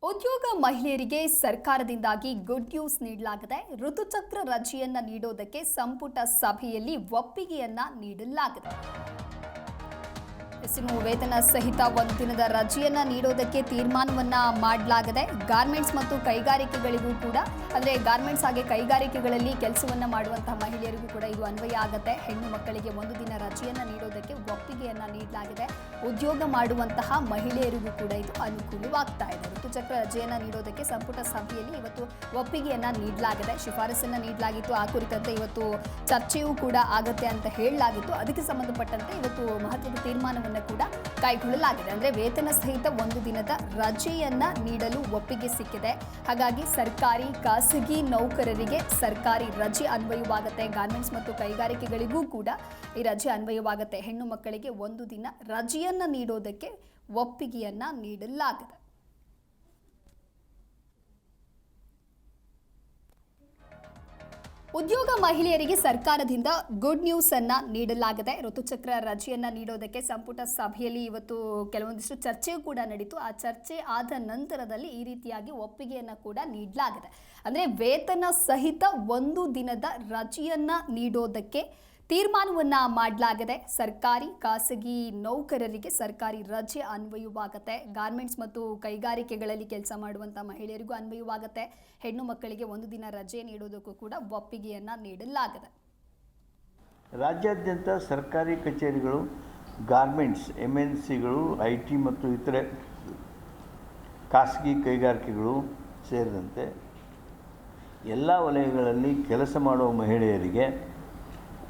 ಉದ್ಯೋಗ ಮಹಿಳೆಯರಿಗೆ ಸರ್ಕಾರದಿಂದಾಗಿ good news ನೀಡಲಾಗಿದೆ. ಋತುಚಕ್ರ ರಜೆಯನ್ನ ನೀಡೋದಕ್ಕೆ ಸಂಪುಟ ಸಭೆಯಲ್ಲಿ ಒಪ್ಪಿಗೆಯನ್ನ ನೀಡಲಾಗಿದೆ. ವೇತನ ಸಹಿತ ಒಂದು ದಿನದ ರಜೆಯನ್ನ ನೀಡೋದಕ್ಕೆ ತೀರ್ಮಾನವನ್ನ ಮಾಡಲಾಗಿದೆ. ಗಾರ್ಮೆಂಟ್ಸ್ ಮತ್ತು ಕೈಗಾರಿಕೆಗಳಿಗೂ ಕೂಡ ಅಂದರೆ ಗಾರ್ಮೆಂಟ್ಸ್ ಹಾಗೆ ಕೈಗಾರಿಕೆಗಳಲ್ಲಿ ಕೆಲಸವನ್ನ ಮಾಡುವಂತಹ ಮಹಿಳೆಯರಿಗೂ ಕೂಡ ಇದು ಅನ್ವಯ ಆಗುತ್ತೆ. ಹೆಣ್ಣು ಮಕ್ಕಳಿಗೆ ಒಂದು ದಿನ ರಜೆಯನ್ನ ನೀಡೋದಕ್ಕೆ ಒಪ್ಪಿಗೆಯನ್ನ ನೀಡಲಾಗಿದೆ. ಉದ್ಯೋಗ ಮಾಡುವಂತಹ ಮಹಿಳೆಯರಿಗೂ ಕೂಡ ಇದು ಅನುಕೂಲವಾಗ್ತಾ ಇದೆ. ಋತುಚಕ್ರ ರಜೆಯನ್ನ ನೀಡೋದಕ್ಕೆ ಸಂಪುಟ ಸಭೆಯಲ್ಲಿ ಇವತ್ತು ಒಪ್ಪಿಗೆಯನ್ನ ನೀಡಲಾಗಿದೆ. ಶಿಫಾರಸನ್ನ ನೀಡಲಾಗಿತ್ತು. ಆ ಕುರಿತಂತೆ ಇವತ್ತು ಚರ್ಚೆಯೂ ಕೂಡ ಆಗುತ್ತೆ ಅಂತ ಹೇಳಲಾಗಿತ್ತು. ಅದಕ್ಕೆ ಸಂಬಂಧಪಟ್ಟಂತೆ ಇವತ್ತು ಮಹತ್ವದ ತೀರ್ಮಾನವನ್ನು ಕೂಡ ಕೈಗೊಳ್ಳಲಾಗಿದೆ. ಅಂದರೆ ವೇತನ ಸಹಿತ ಒಂದು ದಿನದ ರಜೆಯನ್ನ ನೀಡಲು ಒಪ್ಪಿಗೆ ಸಿಕ್ಕಿದೆ. ಹಾಗಾಗಿ ಸರ್ಕಾರಿ ಖಾಸಗಿ ನೌಕರರಿಗೆ ಸರ್ಕಾರಿ ರಜೆ ಅನ್ವಯವಾಗುತ್ತೆ. ಗಾರ್ಮೆಂಟ್ಸ್ ಮತ್ತು ಕೈಗಾರಿಕೆಗಳಿಗೂ ಕೂಡ ಈ ರಜೆ ಅನ್ವಯವಾಗುತ್ತೆ. ಹೆಣ್ಣು ಮಕ್ಕಳಿಗೆ ಒಂದು ದಿನ ರಜೆಯನ್ನ ನೀಡೋದಕ್ಕೆ ಒಪ್ಪಿಗೆಯನ್ನ ನೀಡಲಾಗಿದೆ. ಉದ್ಯೋಗ ಮಹಿಳೆಯರಿಗೆ ಸರ್ಕಾರದಿಂದ ಗುಡ್ ನ್ಯೂಸ್ ಅನ್ನ ನೀಡಲಾಗಿದೆ. ಋತುಚಕ್ರ ರಜೆಯನ್ನ ನೀಡೋದಕ್ಕೆ ಸಂಪುಟ ಸಭೆಯಲ್ಲಿ ಇವತ್ತು ಕೆಲವೊಂದಿಷ್ಟು ಚರ್ಚೆಯೂ ಕೂಡ ನಡೀತು. ಆ ಚರ್ಚೆ ಆದ ನಂತರದಲ್ಲಿ ಈ ರೀತಿಯಾಗಿ ಒಪ್ಪಿಗೆಯನ್ನ ಕೂಡ ನೀಡಲಾಗಿದೆ. ಅಂದರೆ ವೇತನ ಸಹಿತ ಒಂದು ದಿನದ ರಜೆಯನ್ನ ನೀಡೋದಕ್ಕೆ ತೀರ್ಮಾನವನ್ನ ಮಾಡಲಾಗಿದೆ. ಸರ್ಕಾರಿ ಖಾಸಗಿ ನೌಕರರಿಗೆ ಸರ್ಕಾರಿ ರಜೆ ಅನ್ವಯವಾಗುತ್ತೆ. ಗಾರ್ಮೆಂಟ್ಸ್ ಮತ್ತು ಕೈಗಾರಿಕೆಗಳಲ್ಲಿ ಕೆಲಸ ಮಾಡುವಂಥ ಮಹಿಳೆಯರಿಗೂ ಅನ್ವಯವಾಗುತ್ತೆ. ಹೆಣ್ಣು ಮಕ್ಕಳಿಗೆ ಒಂದು ದಿನ ರಜೆ ನೀಡೋದಕ್ಕೂ ಕೂಡ ಒಪ್ಪಿಗೆಯನ್ನ ನೀಡಲಾಗಿದೆ. ರಾಜ್ಯಾದ್ಯಂತ ಸರ್ಕಾರಿ ಕಚೇರಿಗಳು, ಗಾರ್ಮೆಂಟ್ಸ್, MNCಗಳು, IT ಮತ್ತು ಇತರೆ ಖಾಸಗಿ ಕೈಗಾರಿಕೆಗಳು ಸೇರಿದಂತೆ ಎಲ್ಲ ವಲಯಗಳಲ್ಲಿ ಕೆಲಸ ಮಾಡುವ ಮಹಿಳೆಯರಿಗೆ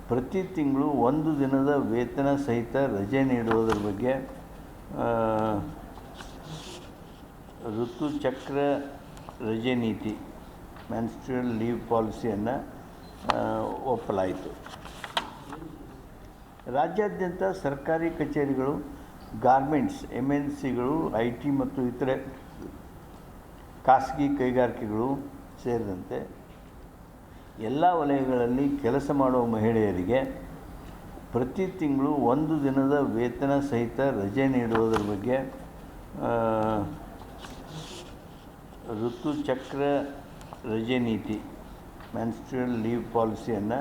ಪ್ರತಿ ತಿಂಗಳು ಒಂದು ದಿನದ ವೇತನ ಸಹಿತ ರಜೆ ನೀಡುವುದರ ಬಗ್ಗೆ ಋತುಚಕ್ರ ರಜೆ ನೀತಿ ಮೆನ್ಸ್ಟ್ರುಯಲ್ ಲೀವ್ ಪಾಲಿಸಿಯನ್ನು ಒಪ್ಪಲಾಯಿತು. ರಾಜ್ಯಾದ್ಯಂತ ಸರ್ಕಾರಿ ಕಚೇರಿಗಳು, ಗಾರ್ಮೆಂಟ್ಸ್, MNCಗಳು, IT ಮತ್ತು ಇತರೆ ಖಾಸಗಿ ಕೈಗಾರಿಕೆಗಳು ಸೇರಿದಂತೆ ಎಲ್ಲ ವಲಯಗಳಲ್ಲಿ ಕೆಲಸ ಮಾಡುವ ಮಹಿಳೆಯರಿಗೆ ಪ್ರತಿ ತಿಂಗಳು ಒಂದು ದಿನದ ವೇತನ ಸಹಿತ ರಜೆ ನೀಡುವುದರ ಬಗ್ಗೆ ಋತುಚಕ್ರ ರಜೆ ನೀತಿ ಮೆನ್ಸ್ಟ್ರುಯಲ್ ಲೀವ್ ಪಾಲಿಸಿಯನ್ನು